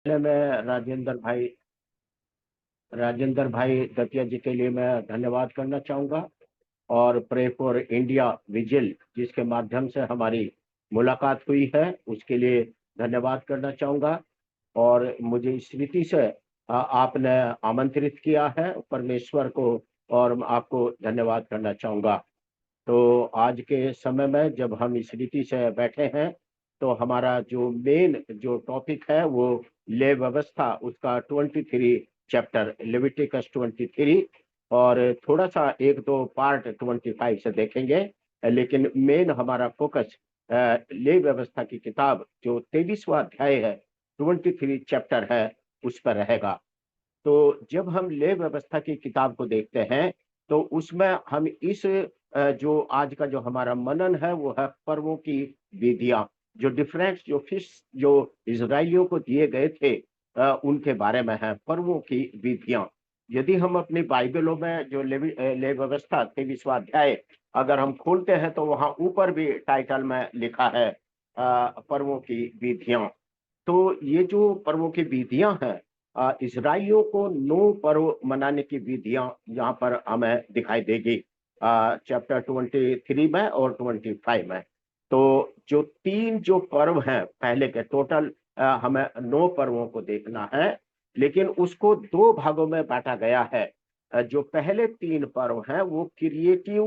पहले मैं राजेंद्र भाई दतिया जी के लिए मैं धन्यवाद करना चाहूँगा। और प्रे फॉर इंडिया विजिल जिसके माध्यम से हमारी मुलाकात हुई है उसके लिए धन्यवाद करना चाहूँगा। और मुझे इस रीति से आपने आमंत्रित किया है परमेश्वर को, और आपको धन्यवाद करना चाहूँगा। तो आज के समय में जब हम इस रीति से बैठे हैं तो हमारा जो मेन जो टॉपिक है वो ले व्यवस्था उसका 23 चैप्टर लेविटिकस 23, और थोड़ा सा एक दो पार्ट 25 से देखेंगे। लेकिन मेन हमारा फोकस ले व्यवस्था की किताब जो 23वां अध्याय है, 23 चैप्टर है, उस पर रहेगा। तो जब हम ले व्यवस्था की किताब को देखते हैं तो उसमें हम इस जो आज का जो हमारा मनन है वो है पर्वों की विधियां, जो डिफरेंस जो फिश जो इजराइलियों को दिए गए थे उनके बारे में है पर्वों की विधियां। यदि हम अपनी बाइबलों में जो ले व्यवस्था 23वां अध्याय अगर हम खोलते हैं तो वहां ऊपर भी टाइटल में लिखा है पर्वों की विधियां। तो ये जो पर्वों की विधियां हैं, इसराइलियों को 9 पर्व मनाने की विधियां यहाँ पर हमें दिखाई देगी चैप्टर 23 में और 25 में। तो जो 3 जो पर्व हैं पहले के टोटल, हमें 9 पर्वों को देखना है, लेकिन उसको 2 भागों में बांटा गया है। जो पहले 3 पर्व हैं वो क्रिएटिव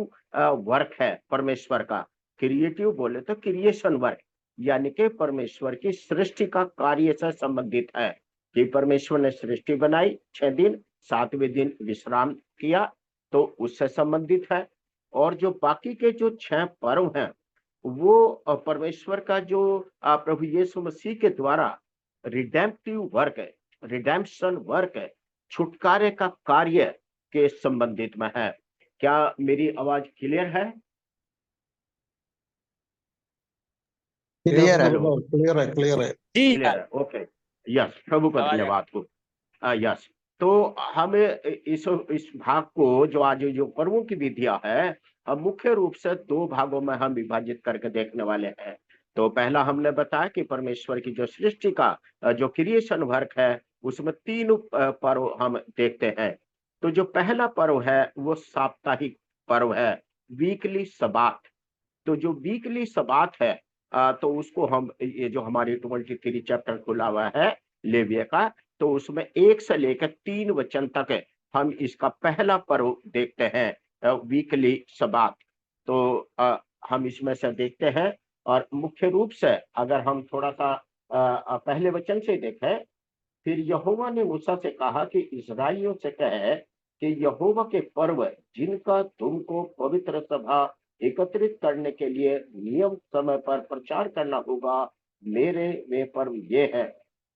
वर्क है परमेश्वर का। क्रिएटिव बोले तो क्रिएशन वर्क, यानी कि परमेश्वर की सृष्टि का कार्य से संबंधित है कि परमेश्वर ने सृष्टि बनाई 6 दिन, 7वें दिन विश्राम किया, तो उससे संबंधित है। और जो बाकी के जो 6 पर्व हैं वो परमेश्वर का जो प्रभु यीशु मसीह के द्वारा रिडेम्पटिव वर्क है, रिडेम्पशन वर्क है, छुटकारे का कार्य के संबंधित में है। क्या मेरी आवाज क्लियर है? यस क्लियर है। हेलो, ब्रदर, क्लियर है, क्लियर है। जी क्लियर है, ओके। यस, प्रभु का आवाज धन्यवाद हो। यस। तो हमें इस भाग को जो आज जो पर्वों की विधियां है, हम मुख्य रूप से 2 भागों में हम विभाजित करके देखने वाले हैं। तो पहला हमने बताया कि परमेश्वर की जो सृष्टि का जो क्रिएशन वर्क है उसमें 3 पर्व हम देखते हैं। तो जो पहला पर्व है वो साप्ताहिक पर्व है, वीकली सबात। तो जो वीकली सबात है, तो उसको हम ये जो हमारी 23 चैप्टर खुला हुआ है लेविया का, तो उसमें 1 से लेकर 3 वचन तक है, हम इसका पहला पर्व देखते हैं वीकली सबात। तो हम इसमें से देखते हैं। और मुख्य रूप से अगर हम थोड़ा सा पहले वचन से देखें, फिर यहोवा ने मूसा से कहा कि इस्राएलियों से कहे कि यहोवा के पर्व जिनका तुमको पवित्र सभा एकत्रित करने के लिए नियम समय पर प्रचार करना होगा, मेरे वे पर्व ये है।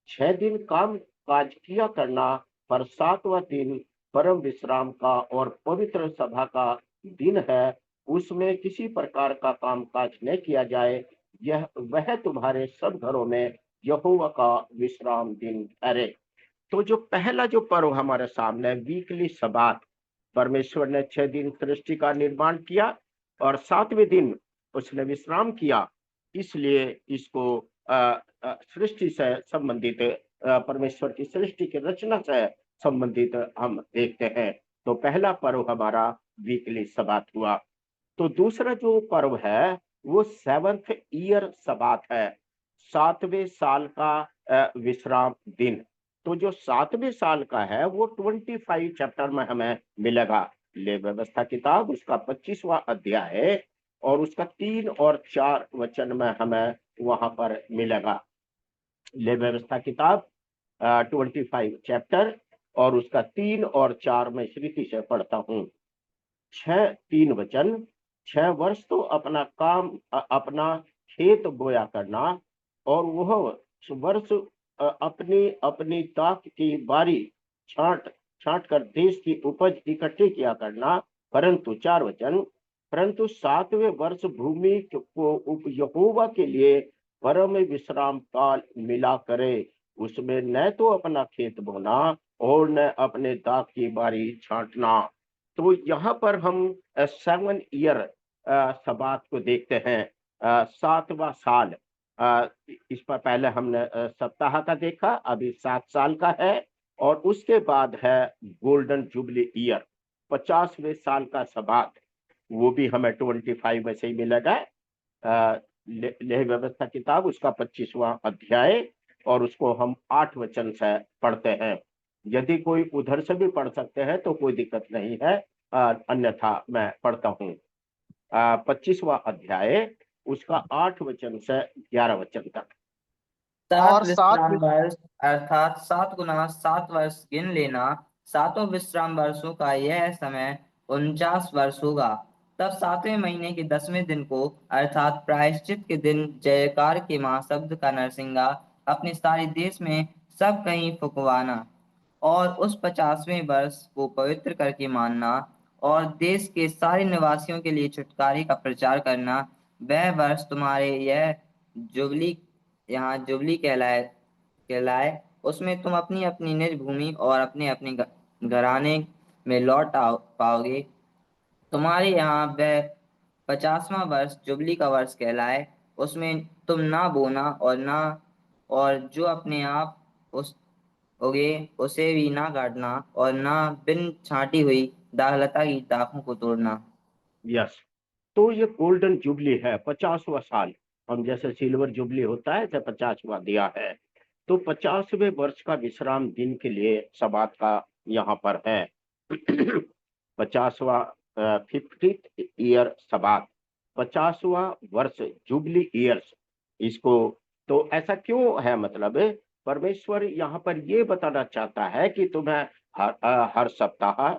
6 दिन काम काज किया करना, पर 7वां दिन परम विश्राम का और पवित्र सभा का दिन है। उसमें किसी प्रकार का काम काज न किया जाए। यह वह तुम्हारे सब घरों में यहोवा का विश्राम दिन ठहरे। तो जो पहला जो पर्व हमारे सामने है वीकली सबात, परमेश्वर ने 6 दिन सृष्टि का निर्माण किया और 7वें दिन उसने विश्राम किया। इसलिए इसको सृष्टि से संबंधित, परमेश्वर की सृष्टि की रचना से संबंधित हम देखते हैं। तो पहला पर्व हमारा वीकली सबात हुआ। तो दूसरा जो पर्व है वो 7th ईयर सबात है, 7वें साल का विश्राम दिन। तो जो 7वें साल का है वो 25 चैप्टर में हमें मिलेगा। ले व्यवस्था किताब उसका 25वां अध्याय है और उसका 3 और 4 वचन में हमें वहां पर मिलेगा। ले व्यवस्था किताब 25 चैप्टर और उसका 3 और 4 में श्रुति से पढ़ता हूँ। 6-3 वचन। 6 वर्ष तो अपना काम अपना खेत बोया करना, और वह वर्ष अपनी अपनी ताक की बारी छांट छांट कर देश की उपज इकट्ठी किया करना। परंतु 4 वचन, परंतु 7वें वर्ष भूमि को यहोवा के लिए परम विश्राम काल मिला करे। उसमें न तो अपना खेत बोना और न अपने दाख की बारी छांटना। तो यहाँ पर हम 7 ईयर सबात को देखते हैं, 7वां साल। इस पर पहले हमने सप्ताह का देखा, अभी 7 साल का है, और उसके बाद है गोल्डन जुबली ईयर, 50वें साल का सबात, वो भी हमें 25 में से ही मिलेगा। लेह व्यवस्था किताब उसका 25वां अध्याय, और उसको हम 8 वचन से पढ़ते हैं। यदि कोई उधर से भी पढ़ सकते हैं तो कोई दिक्कत नहीं है, अन्यथा मैं पढ़ता हूँ। 25वां अध्याय उसका 8 वचन से 11 वचन तक। सात और विश्राम वर्ष अर्थात 7 गुना 7 वर्ष गिन लेना। 7 विश्राम वर्षों का यह समय 49 वर्ष होगा। तब 7वें महीने के 10वें दिन को अर्थात प्रायश्चित के दिन जयकार के महाशब्द का नरसिंगा अपने सारे देश में सब कहीं फुकवाना, और उस 50वें वर्ष को पवित्र करके मानना, और देश के सारे निवासियों के लिए छुटकारे का प्रचार करना। वह वर्ष तुम्हारे यह जुबली, यहाँ जुबली कहलाए। उसमें तुम अपनी अपनी निज भूमि और अपने अपने घराने में लौट पाओगे। तुम्हारे यहाँ वह 50वां वर्ष जुबली का वर्ष कहलाए। उसमें तुम ना बोना और जो अपने आप उस उगे उसे भी ना काटना, और ना बिन छांटी हुई दाखलता की दाखों को तोड़ना। यस, तो ये गोल्डन जुबली है, 50वां साल। हम जैसे सिल्वर जुबली होता है, जैसे 50वां दिया है, तो 50वें वर्ष का विश्राम दिन के लिए सबात का यहाँ पर है। 50वां 50th ईयर सबात, 50वां वर्ष जुबली ईयर्स इसको। तो ऐसा क्यों है, मतलब परमेश्वर यहाँ पर ये बताना चाहता है कि तुम्हें हर सप्ताह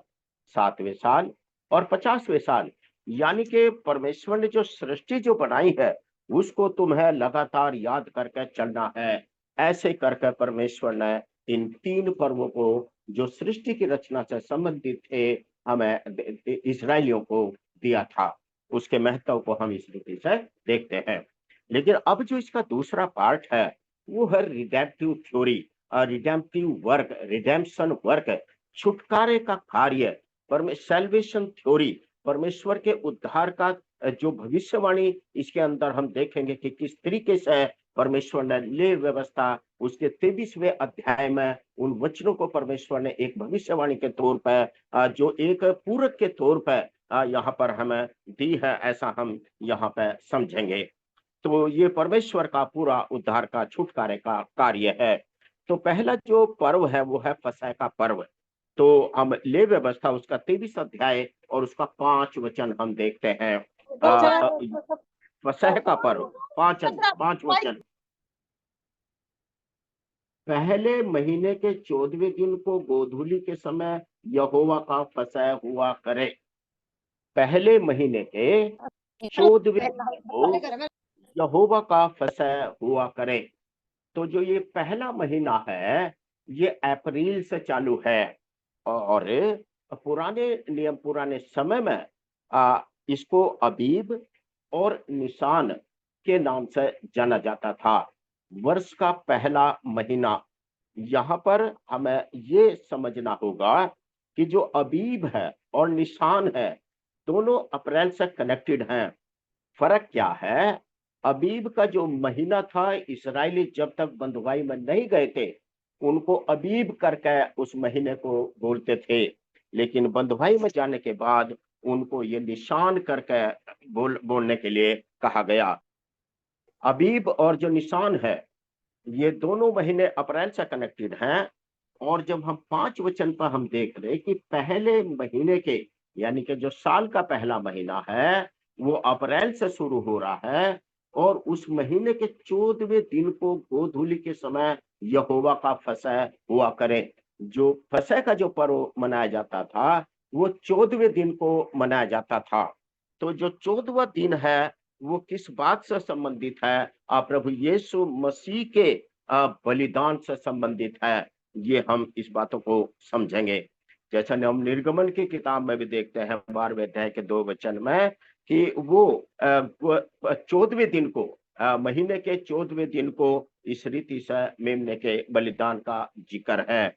7वें साल और 50वें साल, यानी कि परमेश्वर ने जो सृष्टि जो बनाई है उसको तुम्हें लगातार याद करके चलना है। ऐसे करके परमेश्वर ने इन 3 पर्वों को जो सृष्टि की रचना से संबंधित थे हमें इस्राएलियों को दिया था। उसके महत्व को हम इस रीति से देखते हैं। लेकिन अब जो इसका दूसरा पार्ट है वो है redemptive theory, redemptive work, redemption work, छुटकारे का कार्य, सैल्वेशन थ्योरी, परमेश्वर के उद्धार का जो भविष्यवाणी इसके अंदर हम देखेंगे कि किस तरीके से परमेश्वर ने ले व्यवस्था उसके 23वें अध्याय में उन वचनों को परमेश्वर ने एक भविष्यवाणी के तौर पर जो एक पूरक के तौर पर यहाँ पर हमें दी है, ऐसा हम यहाँ पे समझेंगे। तो ये परमेश्वर का पूरा उद्धार का छुटकारे का कार्य है। तो पहला जो पर्व है वो है फसह का पर्व। तो हम ले व्यवस्था उसका 23 अध्याय और उसका 5 वचन हम देखते हैं। फसह का पर्व, 5 वचन। पहले महीने के 14वें दिन को गोधूली के समय यहोवा का फसह हुआ करे। पहले महीने के 14वें दिन को यहोवा का फसह हुआ करे। तो जो ये पहला महीना है ये अप्रैल से चालू है, और पुराने नियम पुराने समय में इसको अबीब और निशान के नाम से जाना जाता था। वर्ष का पहला महीना, यहाँ पर हमें ये समझना होगा कि जो अबीब है और निशान है दोनों अप्रैल से कनेक्टेड हैं। फर्क क्या है, अबीब का जो महीना था इस्राएली जब तक बंधुआई में नहीं गए थे उनको अबीब करके उस महीने को बोलते थे, लेकिन बंधुआई में जाने के बाद उनको ये निशान करके बोलने के लिए कहा गया। अबीब और जो निशान है ये दोनों महीने अप्रैल से कनेक्टेड हैं। और जब हम 5 वचन पर हम देख रहे कि पहले महीने के, यानी कि जो साल का पहला महीना है वो अप्रैल से शुरू हो रहा है, और उस महीने के 14वें दिन को गोधूली के समय यहोवा का फसह हुआ करे। जो फसह का जो पर्व मनाया जाता था वो 14वें दिन को मनाया जाता था। तो जो 14वां दिन है वो किस बात से संबंधित है, प्रभु यीशु मसीह के बलिदान से संबंधित है। ये हम इस बातों को समझेंगे। जैसा हम निर्गमन की किताब में भी देखते हैं 12वें अध्याय के 2 वचन में कि वो 14वें दिन को, महीने के 14वें दिन को इस रीति से मेमने के बलिदान का जिक्र है।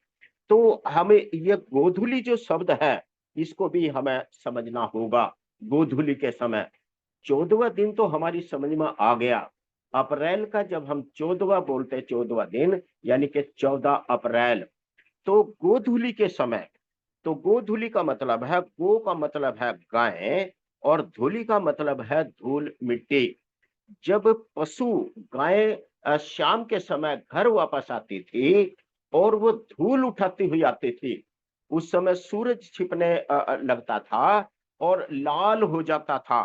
तो हमें ये गोधूली जो शब्द है इसको भी हमें समझना होगा। गोधूली के समय 14वां दिन तो हमारी समझ में आ गया। अप्रैल का जब हम 14वां बोलते हैं, 14वां दिन यानी कि 14 अप्रैल, तो गोधूली के समय, तो गोधूली का मतलब है, गो का मतलब है गाय और धूली का मतलब है धूल मिट्टी। जब पशु गाय शाम के समय घर वापस आती थी और वो धूल उठाती हुई आती थी, उस समय सूरज छिपने लगता था और लाल हो जाता था।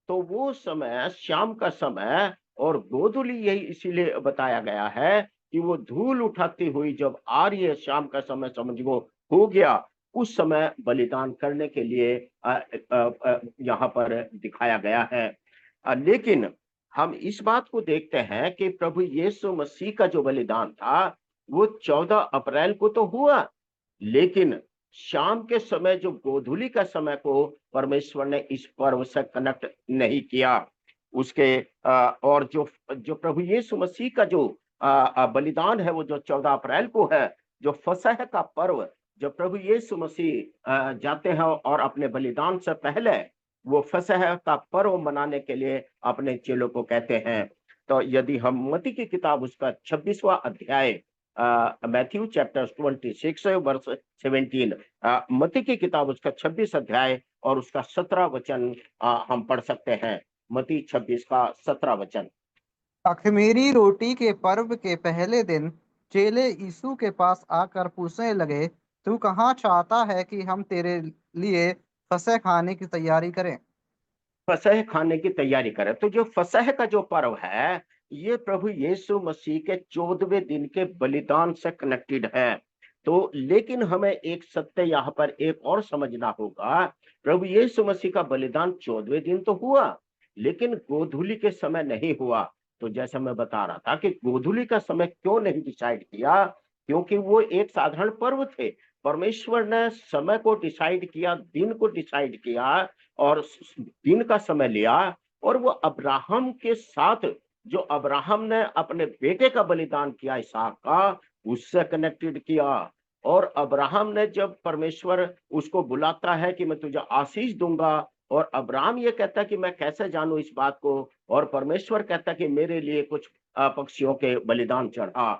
तो वो समय शाम का समय, और गोधूली यही इसीलिए बताया गया है कि वो धूल उठाती हुई जब आ रही है, शाम का समय समझ लो हो गया, उस समय बलिदान करने के लिए यहाँ पर दिखाया गया है। लेकिन हम इस बात को देखते हैं कि प्रभु यीशु मसीह का जो बलिदान था वो 14 अप्रैल को तो हुआ, लेकिन शाम के समय जो गोधूली का समय को परमेश्वर ने इस पर्व से कनेक्ट नहीं किया। उसके और जो जो प्रभु यीशु मसीह का जो बलिदान है वो जो 14 अप्रैल को है, जो फसह का पर्व, जब प्रभु यीशु मसीह जाते हैं और अपने बलिदान से पहले वो फसह का पर्व मनाने के लिए अपने चेलों को कहते हैं। तो यदि हम मत्ती की किताब उसका 26वां अध्याय, मैथ्यू चैप्टर 26 वर्स 17, मत्ती की किताब उसका 26 अध्याय और उसका 17 वचन हम पढ़ सकते हैं। मत्ती 26 का 17 वचन। अख़मीरी रोटी के पर्व के पहले दिन चेले यीशु के पास आकर पूछने लगे, तू कहाँ चाहता है कि हम तेरे लिए फसह खाने की तैयारी करें? फसह खाने की तैयारी करें। तो जो फसह का जो पर्व है, ये प्रभु यीशु मसीह के 14वें दिन के बलिदान से कनेक्टेड है। तो लेकिन हमें एक सत्य यहाँ पर एक और समझना होगा, प्रभु यीशु मसीह का बलिदान 14वें दिन तो हुआ, लेकिन गोधूली के समय नहीं हुआ। तो जैसे मैं बता रहा था कि गोधूली का समय क्यों नहीं डिसाइड किया, क्योंकि वो एक साधारण पर्व थे। परमेश्वर ने समय को डिसाइड किया, दिन को डिसाइड किया और दिन का समय लिया, और वो अब्राहम के साथ, जो अब्राहम ने अपने बेटे का बलिदान किया इसहाक का, उससे कनेक्टेड किया। और अब्राहम ने जब परमेश्वर उसको बुलाता है कि मैं तुझे आशीष दूंगा, और अब्राहम ये कहता है कि मैं कैसे जानूं इस बात को, और परमेश्वर कहता है कि मेरे लिए कुछ पक्षियों के बलिदान चढ़ा,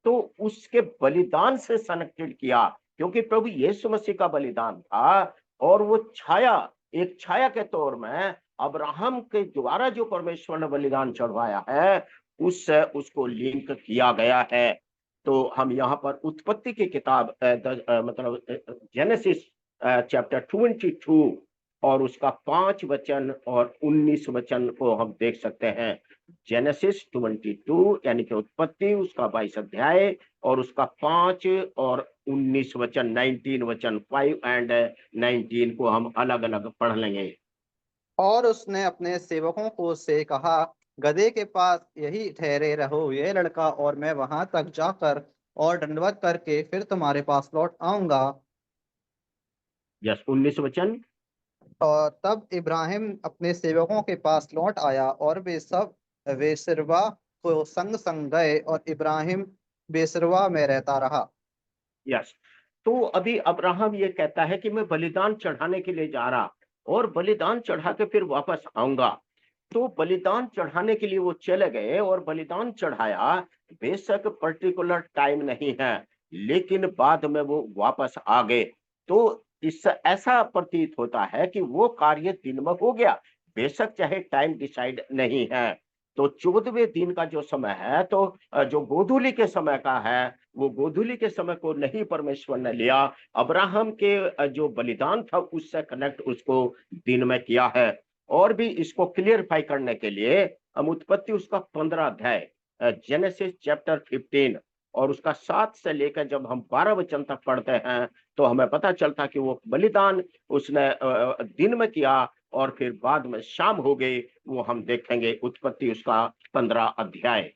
तो उसके बलिदान से कनेक्टेड किया, क्योंकि प्रभु यीशु मसीह का बलिदान था और वो छाया, एक छाया के तौर में अब्राहम के द्वारा जो परमेश्वर ने बलिदान चढ़वाया है, उससे उसको लिंक किया गया है। तो हम यहाँ पर उत्पत्ति की किताब मतलब जेनेसिस चैप्टर 22 और उसका 5 वचन और 19 वचन को हम देख सकते हैं। जेनेसिस 22 यानी कि उत्पत्ति उसका 22 अध्याय और उसका 5 और 19 वचन, 19 वचन, 5 एंड 19 को हम अलग अलग पढ़ लेंगे। और उसने अपने सेवकों को से कहा, गधे के पास यही ठहरे रहो, ये लड़का और मैं वहां तक जाकर और दंडवत करके फिर तुम्हारे पास लौट आऊंगा। यस, 19 वचन। और तब इब्राहिम अपने सेवकों के पास लौट आया और वे सब बेसरवा को संग संग गए और इब्राहिम बेसरवा में रहता रहा। यस, तो अभी अब्राहम ये कहता है कि मैं बलिदान चढ़ाने के लिए जा रहा और बलिदान चढ़ा के फिर वापस आऊंगा। तो बलिदान चढ़ाने के लिए वो चले गए और बलिदान चढ़ाया। बेशक पर्टिकुलर टाइम नहीं है, लेकिन बाद में वो वापस आ गए। तो इससे ऐसा प्रतीत होता है कि वो कार्य दिन में हो गया, बेशक चाहे टाइम डिसाइड नहीं है। तो 14वें दिन का जो समय है, तो जो गोधूली के समय का है, वो गोधूली के समय को नहीं परमेश्वर ने लिया, अब्राहम के जो बलिदान था उससे कनेक्ट उसको दिन में किया है। और भी इसको क्लियरफाई करने के लिए हम उत्पत्ति उसका 15 अध्याय, जेनेसिस चैप्टर 15 और उसका 7 से लेकर जब हम 12 वचन तक पढ़ते हैं, तो हमें पता चलता कि वो बलिदान उसने दिन में किया और फिर बाद में शाम हो गई। वो हम देखेंगे उत्पत्ति उसका 15 अध्याय।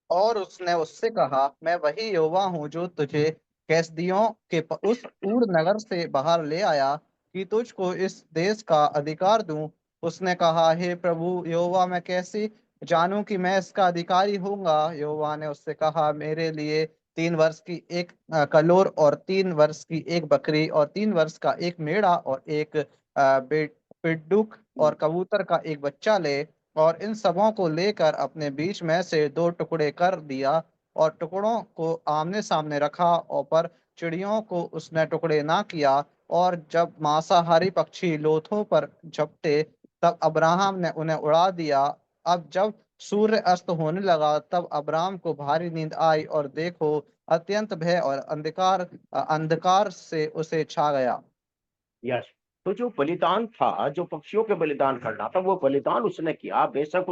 और उसने उससे कहा, मैं वही यहोवा हूँ जो तुझे कैसदियों के उस ऊर नगर से बाहर ले आया कि तुझको इस देश का अधिकार दूं। उसने कहा, हे प्रभु यहोवा, मैं कैसे जानूं कि मैं इसका अधिकारी होऊंगा? यहोवा ने उससे कहा, मेरे लिए 3 वर्ष की एक कलोर और 3 वर्ष की एक बकरी और 3 वर्ष का एक मेढ़ा और एक पिड्डुक और कबूतर का एक बच्चा ले और इन सबों को लेकर अपने बीच में से दो टुकड़े कर दिया और टुकड़ों को आमने सामने रखा और पर चिड़ियों को उसने टुकड़े ना किया। और जब मांसाहारी पक्षी लोथों पर झपटे तब अब्राहम ने उन्हें उड़ा दिया। अब जब सूर्य अस्त होने लगा तब अब्राहम को भारी नींद आई और देखो अत्यंत भय और अंधकार से उसे छा गया। यस। तो जो बलिदान था, जो पक्षियों के बलिदान करना था, वो बलिदान उसने किया। बेशक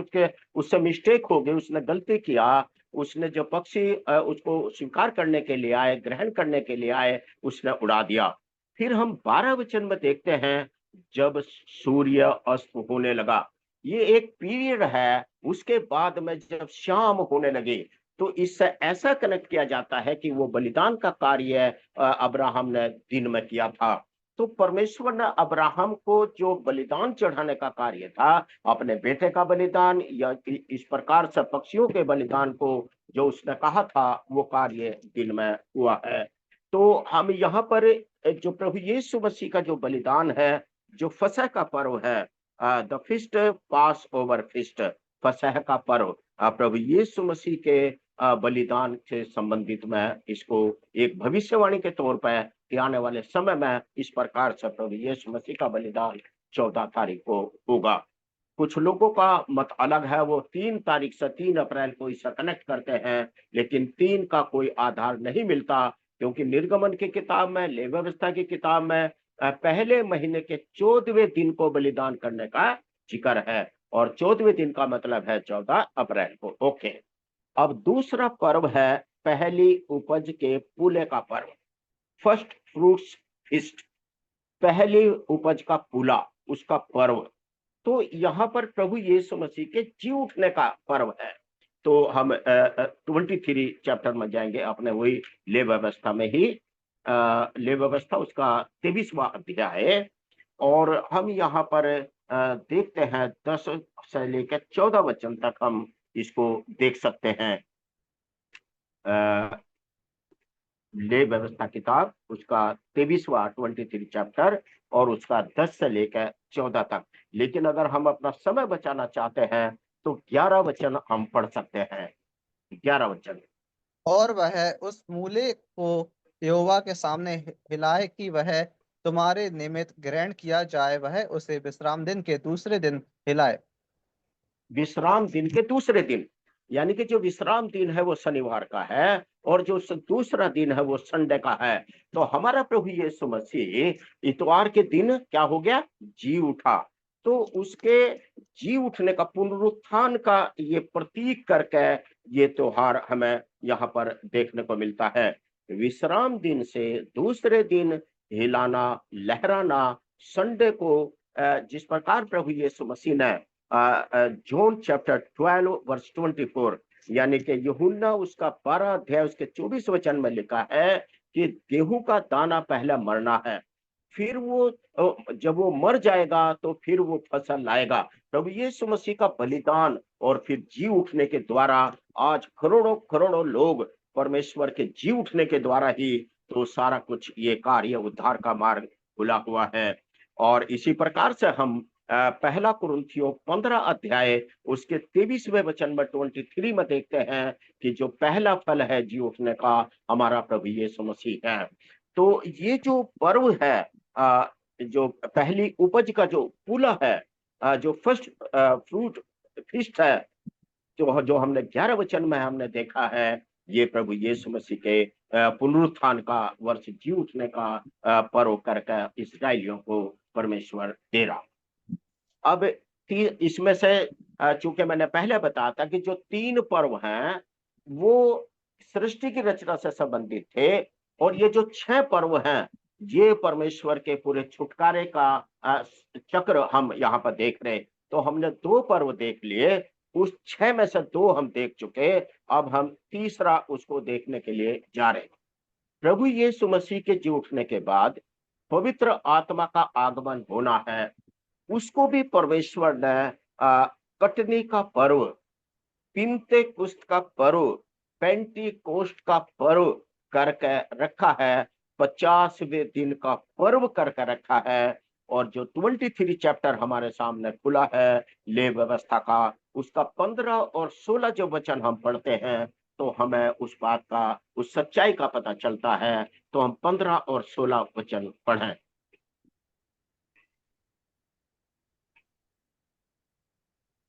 उससे मिस्टेक हो गई, उसने गलती किया। उसने जो पक्षी उसको स्वीकार करने के लिए आए, ग्रहण करने के लिए आए, उसने उड़ा दिया। फिर हम 12 वचन में देखते हैं, जब सूर्य अस्त होने लगा, ये एक पीरियड है। उसके बाद में जब शाम होने लगी, तो इससे ऐसा कनेक्ट किया जाता है कि वो बलिदान का कार्य अब्राहम ने दिन में किया था। तो परमेश्वर ने अब्राहम को जो बलिदान चढ़ाने का कार्य था, अपने बेटे का बलिदान या इस प्रकार से पक्षियों के बलिदान को जो उसने कहा था, वो कार्य दिन में हुआ है। तो हम यहाँ पर जो प्रभु यीशु मसीह का जो बलिदान है, जो फसह का पर्व है, the feast, pass over feast, फसह का पर्व, प्रभु यीशु मसीह के बलिदान से संबंधित मैं इसको एक भविष्यवाणी के तौर पर कि आने वाले समय में इस प्रकार से प्रभु यीशु मसीह का बलिदान 14 तारीख को होगा। कुछ लोगों का मत अलग है, वो 3 तारीख से 3 अप्रैल को इसे कनेक्ट करते हैं, लेकिन 3 का कोई आधार नहीं मिलता, क्योंकि निर्गमन की किताब में, लेवी व्यवस्था की किताब में पहले महीने के 14वें दिन को बलिदान करने का जिक्र है, और 14वें दिन का मतलब है 14 अप्रैल को। ओके। अब दूसरा पर्व है पहली उपज के पूले का पर्व, फर्स्ट फ्रूट्स फीस्ट, पहली उपज का पूला, उसका पर्व। तो यहाँ पर प्रभु यीशु मसीह के जी उठने का पर्व है। तो हम 23 चैप्टर में जाएंगे, अपने वही ले व्यवस्था में ही, ले व्यवस्था उसका 23वां अध्याय है। और हम यहाँ पर देखते हैं 10 से लेकर 14 वचन तक हम इसको देख सकते हैं। ले व्यवस्था किताब उसका 23वां 23 चैप्टर और उसका 10 से लेकर 14 तक। लेकिन अगर हम अपना समय बचाना चाहते हैं तो 11 वचन हम पढ़ सकते हैं। 11 वचन। और वह उस मूले को यहोवा के सामने हिलाए कि वह तुम्हारे निमित्त ग्रहण किया जाए, वह उसे विश्राम दिन के दूसरे दिन हिलाए। विश्राम दिन के दूसरे दिन, यानी कि जो विश्राम दिन है वो शनिवार का है, और जो दूसरा दिन है वो संडे का है। तो हमारा प्रभु यीशु मसीह इतवार के दिन क्या हो गया, जी उठा। तो उसके जी उठने का, पुनरुत्थान का ये प्रतीक करके ये त्योहार हमें यहाँ पर देखने को मिलता है। विश्राम दिन से दूसरे दिन हिलाना, लहराना, संडे को जिस प्रकार प्रभु यीशु मसीह ने जॉन चैप्टर 12 वर्स 24, यानी कि यूहन्ना उसका 12 अध्याय उसके 24 वचन में लिखा है कि गेहूं का दाना पहले मरना है, फिर वो जब वो मर जाएगा तो फिर वो फसल लाएगा। प्रभु यीशु मसीह का बलिदान और फिर जी उठने के द्वारा आज करोड़ों करोड़ों लोग परमेश्वर के जी उठने के द्वारा ही तो सारा कुछ ये कार्य उद्धार का मार्ग खुला हुआ है। और इसी प्रकार से हम पहला कुरिन्थियों 15 अध्याय उसके 23वें वचन में 23 में देखते हैं कि जो पहला फल है जी उठने का, हमारा प्रभु यीशु मसीह है। तो ये जो पर्व है, जो पहली उपज का जो पूला है, जो फर्स्ट फ्रूट फीस्ट है, जो जो हमने 11 वचन में हमने देखा है, ये प्रभु यीशु मसीह के पुनरुत्थान का, वर्ष जी उठने का पर्व करके इस्राएलियों को परमेश्वर दे रहा। अब इसमें से चूंकि मैंने पहले बताया था कि जो 3 पर्व हैं वो सृष्टि की रचना से संबंधित थे, और ये जो 6 पर्व हैं ये परमेश्वर के पूरे छुटकारे का चक्र हम यहाँ पर देख रहे हैं। तो हमने 2 पर्व देख लिए, उस 6 में से 2 हम देख चुके, अब हम तीसरा उसको देखने के लिए जा रहे हैं। प्रभु यीशु मसीह के जी उठने के बाद पवित्र आत्मा का आगमन होना है, उसको भी परमेश्वर ने कटनी का पर्व, पिन्तेकुस्त का पर्व, पेंटिकोस्ट का पर्व करके रखा है, 50वें दिन का पर्व करके रखा है। और जो 23 चैप्टर हमारे सामने खुला है ले व्यवस्था का, उसका 15 और 16 जो वचन हम पढ़ते हैं तो हमें उस बात का, उस सच्चाई का पता चलता है। तो हम 15 और 16 वचन पढ़ें।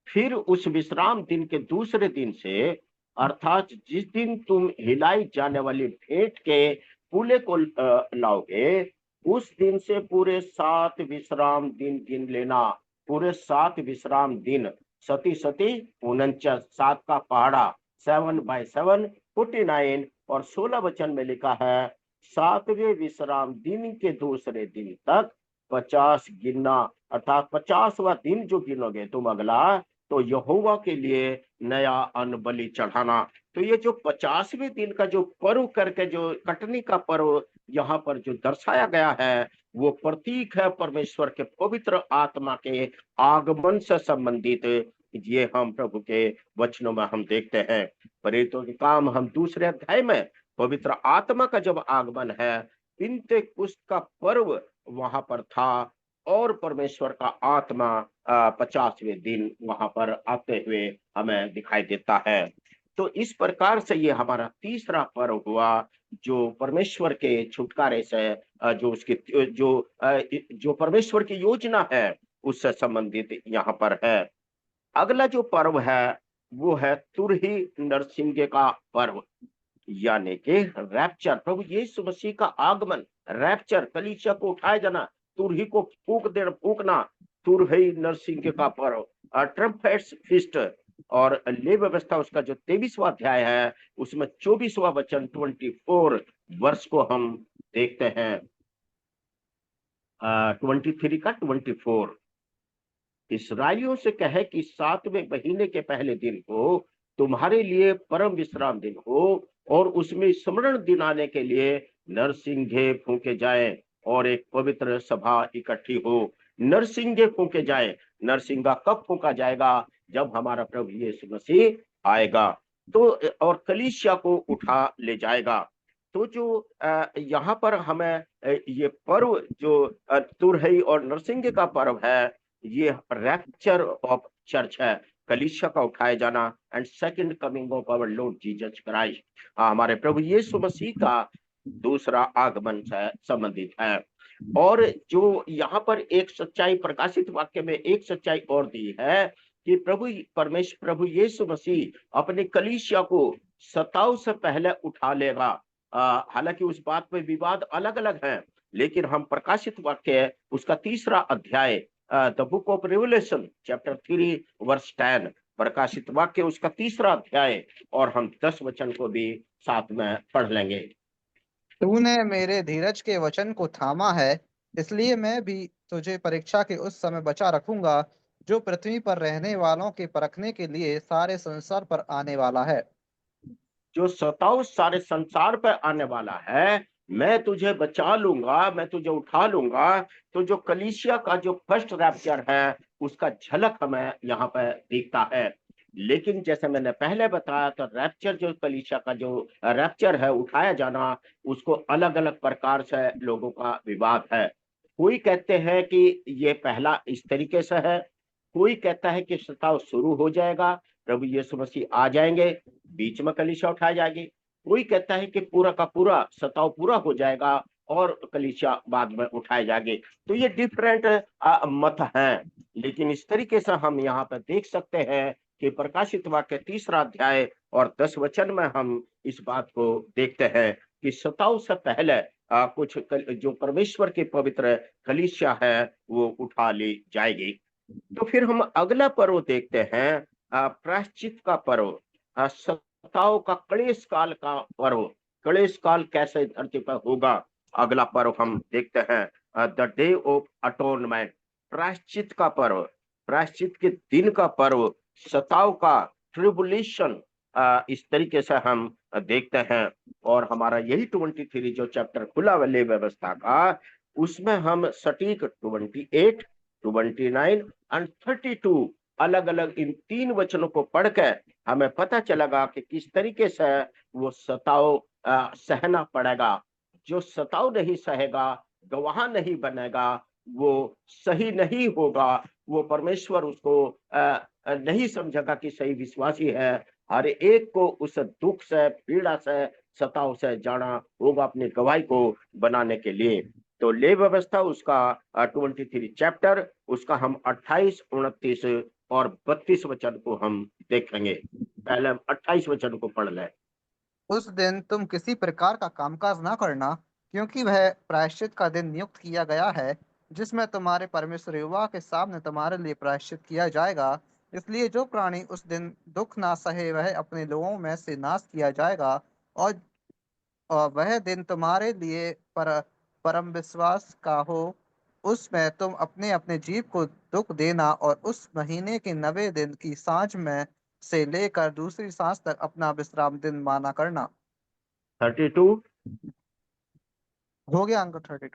फिर उस विश्राम दिन के दूसरे दिन से, अर्थात जिस दिन तुम हिलाई जाने वाली भेंट के पूले को लाओगे, उस दिन से पूरे 7 विश्राम दिन गिन लेना। पूरे 7 विश्राम दिन, सती सती 49, 7 का पहाड़ा 7/7 49, और 16 वचन में लिखा है 7वें विश्राम दिन के दूसरे दिन तक 50 गिनना। अर्थात 50वां दिन जो गिनोगे तुम अगला, तो यहोवा के लिए नया अन्न बलि चढ़ाना। तो ये जो 50वें दिन का जो पर्व करके जो कटनी का पर्व यहाँ पर जो दर्शाया गया है, वो प्रतीक है परमेश्वर के पवित्र आत्मा के आगमन से संबंधित। ये हम प्रभु के वचनों में हम देखते हैं। प्रेरितों के काम हम दूसरे अध्याय में, पवित्र आत्मा का जब आगमन है, पिन्तेकुस्त का पर्व वहां पर था, और परमेश्वर का आत्मा 50वें दिन वहां पर आते हुए हमें दिखाई देता है। तो इस प्रकार से ये हमारा तीसरा पर्व हुआ, जो परमेश्वर के छुटकारे से जो उसकी जो परमेश्वर की योजना है उससे संबंधित यहाँ पर है। अगला जो पर्व है वो है तुरही नरसिंगे का पर्व, यानी कि रैप्चर, प्रभु यीशु मसीह का आगमन, रैप्चर, कलीसिया को उठाया जाना, तुरही को फूकना, तुरही नरसिंह का पर्व, ट्रम्पेट्स फीस्ट। और ले व्यवस्था उसका जो 23वां अध्याय है, उसमें 24वां वचन 24 वर्ष को हम देखते हैं। 23 का 24, इसराइलियों से कहे कि 7वें महीने के पहले दिन को तुम्हारे लिए परम विश्राम दिन हो, और उसमें स्मरण दिलाने के लिए नरसिंगे फूके जाए और एक पवित्र सभा इकट्ठी हो। नरसिंगे फूके जाए। नरसिंगा कब फूका जाएगा? जब हमारा प्रभु यीशु मसीह आएगा तो, और कलीसिया को उठा ले जाएगा। तो जो यहाँ पर हमें ये पर्व जो तुरही और नरसिंगे का पर्व है, ये रैप्चर ऑफ चर्च है, कलीसिया का उठाया जाना, and second coming of our lord Jesus Christ, हमारे प्रभु यीशु मसीह का दूसरा आगमन से संबंधित है। और जो यहाँ पर एक सच्चाई प्रकाशित वाक्य में एक सच्चाई और दी है कि प्रभु यीशु मसीह अपने कलीसिया को 27 से पहले उठा लेगा। हालांकि उस बात में विवाद अलग अलग हैं, लेकिन हम प्रकाशित वाक्य उसका 3रा अध्याय, the book of Revelation chapter 3 verse 10, प्रकाशित वाक्य उसका 3रा अध्याय, और हम 10 वचन को भी साथ में पढ़ लेंगे। तूने मेरे धीरज के वचन को थामा है, इसलिए मैं भी तुझे परीक्षा के उस समय बचा रखूंगा जो पृथ्वी पर रहने वालों के परखने के लिए सारे संसार पर आने वाला है। जो 27 सारे संसार पर आने वाला है, मैं तुझे बचा लूंगा, मैं तुझे उठा लूंगा। तो जो कलीसिया का जो फर्स्ट रैप्चर है उसका झलक हमें यहाँ पर दिखता है। लेकिन जैसे मैंने पहले बताया, तो रैप्चर जो कलीसिया का जो रैप्चर है, उठाया जाना, उसको अलग अलग प्रकार से लोगों का विवाद है। कोई कहते हैं कि ये पहला इस तरीके से है, कोई कहता है कि सताव शुरू हो जाएगा, प्रभु यीशु मसीह आ जाएंगे, बीच में कलीसिया उठाई जाएगी। कोई कहता है कि पूरा का पूरा सताव पूरा हो जाएगा और कलीसिया बाद में उठाए जाएंगे। तो ये डिफरेंट मत हैं, लेकिन इस तरीके से हम यहाँ पर देख सकते हैं कि प्रकाशित वाक्य 3रा अध्याय और 10 वचन में हम इस बात को देखते हैं कि सताव से पहले कुछ जो परमेश्वर के पवित्र कलीसिया है वो उठा ली जाएगी। तो फिर हम अगला पर्व देखते हैं, प्रायश्चित का पर्व, सताव का क्लेश काल का पर्व। क्लेश काल कैसे धरती पर होगा, अगला पर्व हम देखते हैं, द डे ऑफ अटोनमेंट, प्रायश्चित का पर्व, प्रायश्चित के दिन का पर्व, सताव का ट्रिबुलेशन, इस तरीके से हम देखते हैं। और हमारा यही 23 जो चैप्टर खुला ले व्यवस्था का, उसमें हम सटीक 28, 29 एंड 32 अलग अलग इन 3 वचनों को पढ़कर हमें पता चलेगा कि किस तरीके से वो सताव सहना पड़ेगा। जो सताव नहीं सहेगा, गवाह नहीं बनेगा, वो सही नहीं होगा, वो परमेश्वर उसको नहीं समझेगा कि सही विश्वासी है। हर एक को उस दुख से, पीड़ा से, सताव से जाना होगा अपनी गवाही को बनाने के लिए। तो ले व्यवस्था उसका 23 चैप्टर, उसका हम 28, 29 और 32 वचन को हम देखेंगे। पहले हम 28 वचन को पढ़ लें। उस दिन तुम किसी प्रकार का कामकाज न करना, क्योंकि वह प्रायश्चित का दिन नियुक्त किया गया है, जिसमें तुम्हारे परमेश्वर यहोवा के सामने तुम्हारे लिए प्रायश्चित किया जाएगा। इसलिए जो प्राणी उस दिन दुख ना सहे, वह अपने लोगों में से नाश किया जाएगा। और वह दिन तुम्हारे लिए परम विश्वास का हो। उसमें तुम अपने अपने जीव को दुख देना, और उस महीने के 90 दिन की सांझ में से लेकर दूसरी सांझ तक अपना विश्राम दिन माना करना। 32। हो गया अंक 32।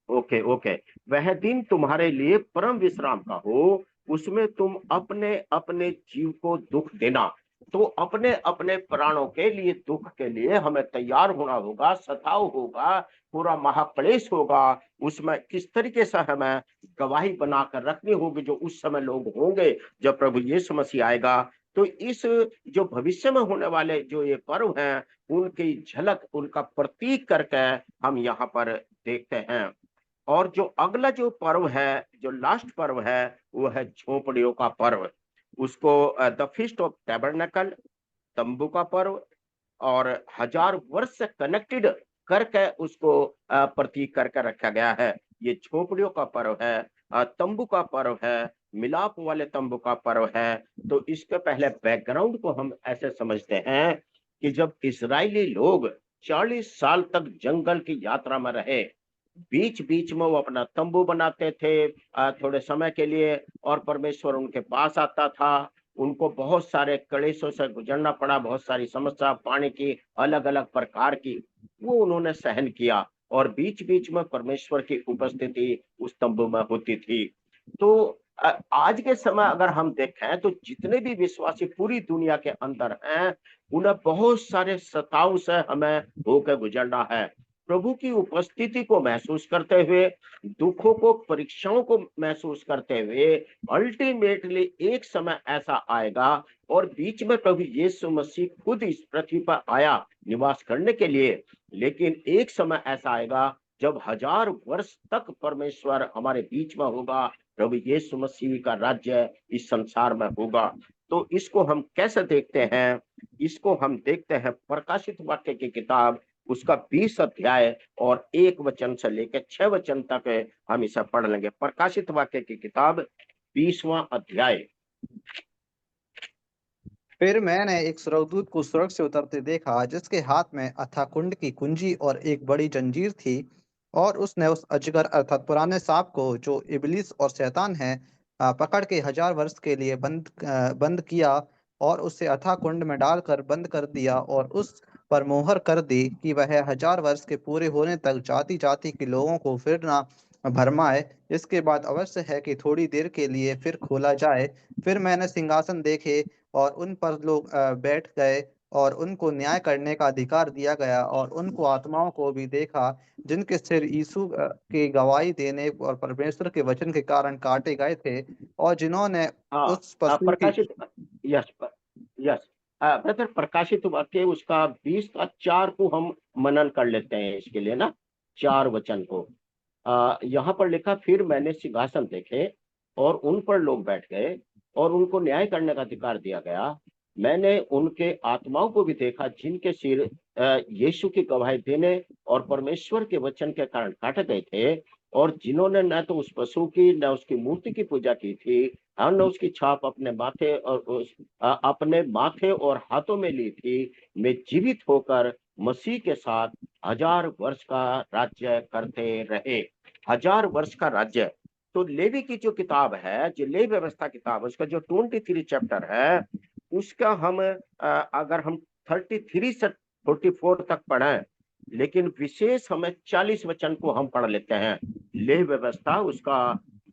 Okay okay. वह दिन तुम्हारे लिए परम विश्राम का हो, उसमें तुम अपने अपने जीव को दुख देना। तो अपने अपने प्राणों के लिए, दुख के लिए हमें तैयार होना होगा, सताव होगा, पूरा महाक्लेश होगा। उसमें किस तरीके से हमें गवाही बनाकर रखनी होगी, जो उस समय लोग होंगे जब प्रभु यीशु मसीह आएगा। तो इस जो भविष्य में होने वाले जो ये पर्व हैं, उनकी झलक, उनका प्रतीक करके हम यहाँ पर देखते हैं। और जो अगला जो पर्व है, जो लास्ट पर्व है, वो है झोपड़ियों का पर्व। उसको द फीस्ट ऑफ टैबरनेकल, तंबू का पर्व, और 1000 वर्ष से कनेक्टेड करके उसको प्रतीक करके रखा गया है। ये झोपड़ियों का पर्व है, तंबू का पर्व है, मिलाप वाले तंबू का पर्व है। तो इसके पहले बैकग्राउंड को हम ऐसे समझते हैं कि जब इजरायली लोग 40 साल तक जंगल की यात्रा में रहे, बीच बीच में वो अपना तंबू बनाते थे थोड़े समय के लिए, और परमेश्वर उनके पास आता था। उनको बहुत सारे क्लेशों से गुजरना पड़ा, बहुत सारी समस्या, पानी की अलग अलग प्रकार की, वो उन्होंने सहन किया। और बीच बीच में परमेश्वर की उपस्थिति उस तंबू में होती थी। तो आज के समय अगर हम देखें, तो जितने भी विश्वासी पूरी दुनिया के अंदर हैं, उन्हें बहुत सारे सताव से हमें होकर गुजरना है। प्रभु की उपस्थिति को महसूस करते हुए, दुखों को, परीक्षाओं को महसूस करते हुए, अल्टीमेटली एक समय ऐसा आएगा, और बीच में प्रभु यीशु मसीह खुद इस पृथ्वी पर आया निवास करने के लिए। लेकिन एक समय ऐसा आएगा जब 1000 वर्ष तक परमेश्वर हमारे बीच में होगा, प्रभु यीशु मसीह का राज्य इस संसार में होगा। तो इसको हम कैसे देखते हैं? इसको हम देखते हैं प्रकाशित वाक्य की किताब, उसका 20 अध्याय और 1 वचन से लेकर 6 वचन तक हम इसे पढ़ लेंगे। प्रकाशित वाक्य की किताब 20वां अध्याय। फिर मैंने एक स्वर्गदूत को स्वर्ग से उतरते देखा, जिसके हाथ में अथाह कुंड की कुंजी और एक बड़ी जंजीर थी। और उसने उस अजगर अर्थात पुराने सांप को, जो इबलीस और शैतान है, पकड़ के 1000 वर्ष के लिए बंद किया, और उसे अथाह कुंड में डालकर बंद कर दिया, और उस पर मोहर कर दी कि वह 1000 वर्ष के पूरे होने तक जाति जाति के लोगों को फिर ना भरमाए। इसके बाद अवश्य है कि थोड़ी देर के लिए फिर खोला जाए। फिर मैंने सिंहासन देखे, और उन पर लोग बैठ गए, और उनको न्याय करने का अधिकार दिया गया। और उनको आत्माओं को भी देखा, जिनके सिर यीशु की गवाही देने और परमेश्वर के वचन के कारण काटे गए थे, और जिन्होंने हाँ, उस पशु की। प्रकाशित, यस यस ब्रदर, प्रकाशित वाक्य उसका 20 का 4 को हम मनन कर लेते हैं इसके लिए ना, 4 वचन को। यहाँ पर लिखा, फिर मैंने सिंहासन देखे और उन पर लोग बैठ गए, और उनको न्याय करने का अधिकार दिया गया। मैंने उनके आत्माओं को भी देखा, जिनके सिर यीशु की गवाही देने और परमेश्वर के वचन के कारण काटे गए थे, और जिन्होंने न तो उस पशु की, न उसकी मूर्ति की पूजा की थी, और न उसकी छाप अपने माथे और हाथों में ली थी। वे जीवित होकर मसीह के साथ 1000 वर्ष का राज्य करते रहे। 1000 वर्ष का राज्य। तो लेवी की जो किताब है, जो लेवी व्यवस्था किताब है, उसका जो 23 चैप्टर है, उसका हम अगर हम 33 से 44 तक पढ़ें, लेकिन विशेष हमें 40 वचन को हम पढ़ लेते हैं। लेवी व्यवस्था उसका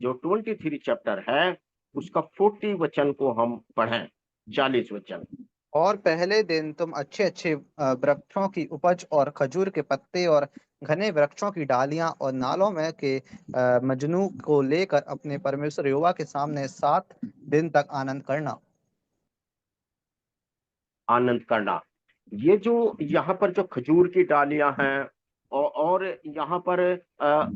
जो 23 चैप्टर है, उसका 40 वचन को हम पढ़ें, 40 वचन। और पहले दिन तुम अच्छे अच्छे वृक्षों की उपज और खजूर के पत्ते और घने वृक्षों की डालियां और नालों में के मजनू को लेकर अपने परमेश्वर यहोवा के सामने 7 दिन तक आनंद करना। आनंद करना। ये जो यहाँ पर जो खजूर की डालियां हैं और यहाँ पर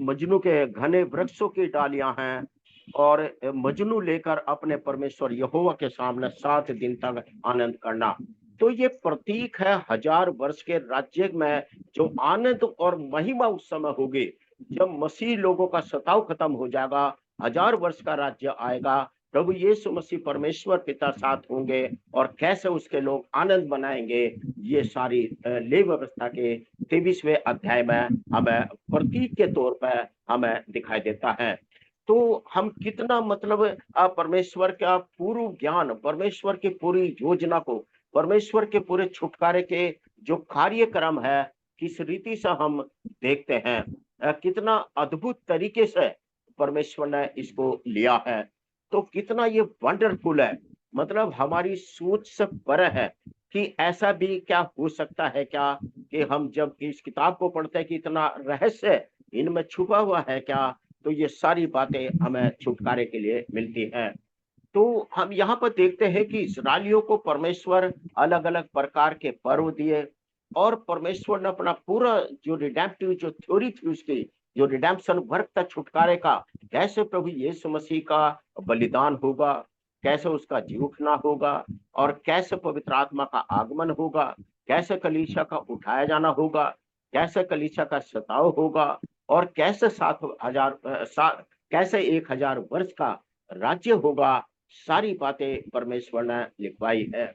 मजनू के घने वृक्षों की डालियां हैं और मजनू लेकर अपने परमेश्वर यहोवा के सामने 7 दिन तक आनंद करना। तो ये प्रतीक है 1000 वर्ष के राज्य में जो आनंद और महिमा उस समय होगी जब मसीह लोगों का सताव खत्म हो जाएगा, 1000 वर्ष का राज्य आएगा, प्रभु यीशु मसीह परमेश्वर पिता साथ होंगे और कैसे उसके लोग आनंद मनाएंगे। ये सारी लेवी व्यवस्था के 23वें अध्याय में हमें प्रतीक के तौर पर हमें दिखाई देता है। तो हम कितना मतलब परमेश्वर का पूर्व ज्ञान, परमेश्वर की पूरी योजना को, परमेश्वर के पूरे छुटकारे के जो कार्यक्रम है किस रीति से हम देखते हैं, कितना अद्भुत तरीके से परमेश्वर ने इसको लिया है। तो कितना ये वंडरफुल है, मतलब हमारी सोच से परे है कि ऐसा भी क्या हो सकता है क्या कि हम जब इस किताब को पढ़ते हैं कि इतना रहस्य इनमें छुपा हुआ है क्या। तो ये सारी बातें हमें छुटकारे के लिए मिलती हैं। तो हम यहाँ पर देखते हैं कि इस्राएलियों को परमेश्वर अलग अलग प्रकार के पर्व दिए और परमेश्वर ने अपना पूरा जो रिडेम्पटिव जो थ्योरी थी उसकी, जो रिडेम्पशन वर्क था छुटकारे का, कैसे प्रभु यीशु मसीह का बलिदान होगा, कैसे उसका जी उठना होगा और कैसे पवित्र आत्मा का आगमन होगा, कैसे कलीसिया का उठाया जाना होगा, कैसे कलीसिया का सताव होगा और कैसे 1000 वर्ष का राज्य होगा। सारी बातें परमेश्वर ने लिखवाई है।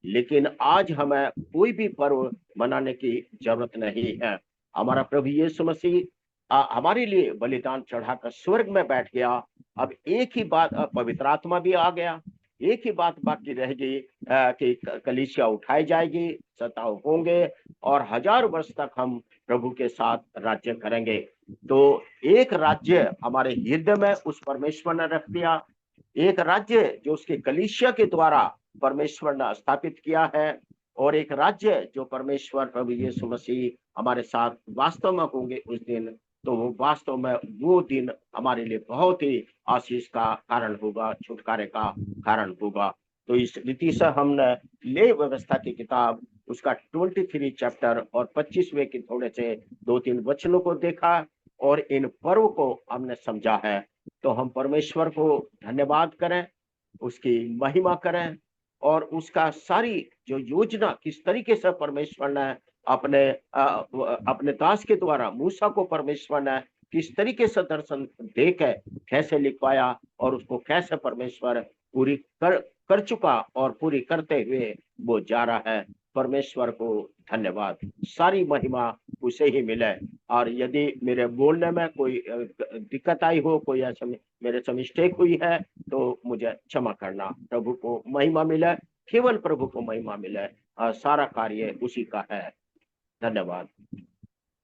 लेकिन आज हमें कोई भी पर्व मनाने की जरूरत नहीं है। हमारा प्रभु यीशु मसीह हमारे लिए बलिदान चढ़ाकर स्वर्ग में बैठ गया। अब एक ही बात, पवित्र आत्मा भी आ गया, एक ही बात बाकी रहेगी कि कलीसिया उठाई जाएगी, सताव होंगे और 1000 वर्ष तक हम प्रभु के साथ राज्य करेंगे। तो एक राज्य हमारे हृदय में उस परमेश्वर ने रख दिया, एक राज्य जो उसके कलीसिया के द्वारा परमेश्वर ने स्थापित किया है और एक राज्य जो परमेश्वर प्रभु यीशु मसीह हमारे साथ वास्तव में होंगे उस दिन। तो वो वास्तव में वो दिन हमारे लिए बहुत ही आशीष का कारण होगा, छुटकारे का कारण होगा। तो इस रीति से हमने ले व्यवस्था की किताब उसका 23 चैप्टर और 25वें के थोड़े से 2-3 वचनों को देखा और इन पर्व को हमने समझा है। तो हम परमेश्वर को धन्यवाद करें, उसकी महिमा करें और उसका सारी जो योजना किस तरीके से परमेश्वर ने अपने दास के द्वारा मूसा को परमेश्वर ने किस तरीके से दर्शन देकर कैसे लिखवाया और उसको कैसे परमेश्वर पूरी कर चुका और पूरी करते हुए वो जा रहा है। परमेश्वर को धन्यवाद, सारी महिमा उसे ही मिले। और यदि मेरे बोलने में कोई दिक्कत आई हो, कोई ऐसा मेरे से मिस्टेक हुई है तो मुझे क्षमा करना। प्रभु को महिमा मिले, केवल प्रभु को महिमा मिले, सारा कार्य उसी का है। धन्यवाद।